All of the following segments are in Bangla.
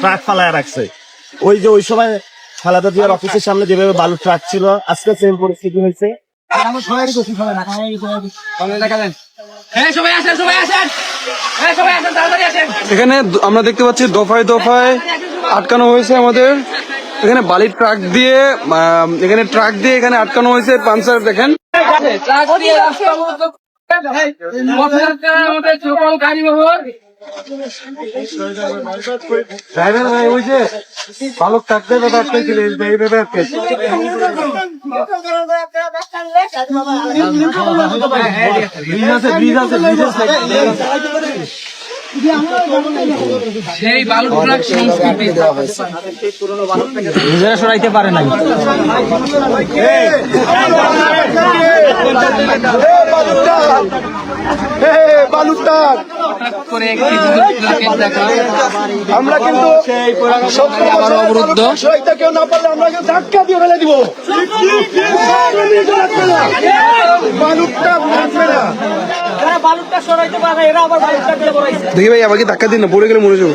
ট্রাক ফালায় রাখছে। ওই যে ওই সময় খালেদা জিয়ার অফিসের সামনে যেভাবে বালু ট্রাক ছিল, আজকে সেম পরিস্থিতি হয়েছে। এখানে আমরা দেখতে পাচ্ছি দফায় দফায় আটকানো হয়েছে আমাদের এখানে বালির ট্রাক দিয়ে এখানে আটকানো হয়েছে। পাঞ্চার দেখেন ড্রাইভার ভাই ওই যে বালক থাকতে সেই বালু ট্রাক সংস্কৃতি নিজেরা সরাইতে পারে নাই। করে একটি ট্রাকের দেখা আমরা কিন্তু অবরুদ্ধ কেউ না পারলে আমরা ধাক্কা দিয়ে ফেলে দিব। দেখি ভাই আমাকে ধাক্কা দিন না, পড়ে গেলে মরে যাবো।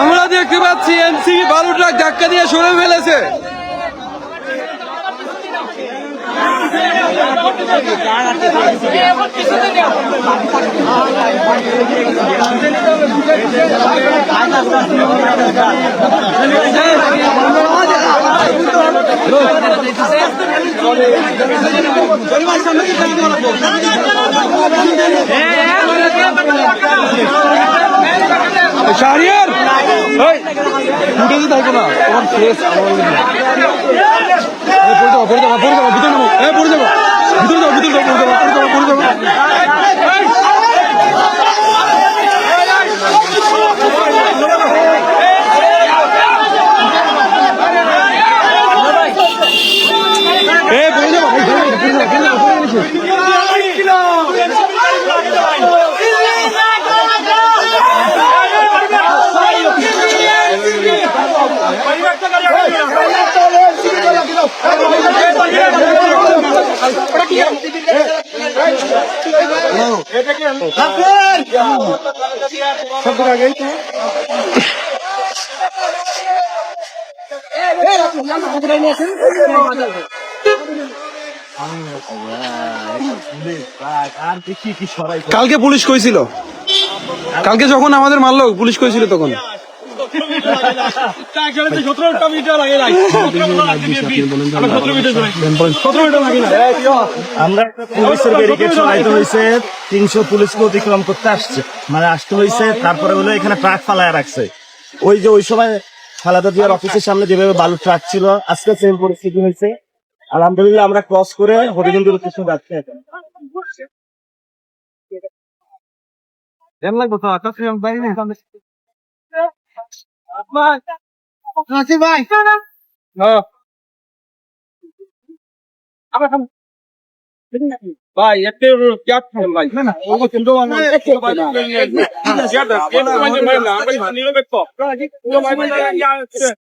আমরা দেখতে পাচ্ছি এনসিবি বালু ট্রাক ধাক্কা দিয়ে সরে ফেলেছে। শাহরিয়ার উঠে দিতে থাকো না, তোমার ফেস পড়ে যাবো ভিতরে নামো, পড়ে যাবো ভিতরে যাবো পড়ে যাবো। কালকে পুলিশ কইছিল, কালকে যখন আমাদের মারলো পুলিশ কইছিল তখন আমরা পুলিশের ব্যারিকেড চলাইতে হয়েছে, 300 পুলিশকে অতিক্রম করতে আসতে হয়েছে। তারপরে হলো এখানে ট্রাক ফালায় রাখছে। ওই যে ওই সময় খালেদা জিয়ার অফিসের সামনে যেভাবে বালু ট্রাক ছিল, আজকে সেম পরিস্থিতি হয়েছে। আলহামদুলিল্লাহ আমরা ক্রস করে হরিগঞ্জের উদ্দেশ্যে যাচ্ছি। ভাই একটা ভাই না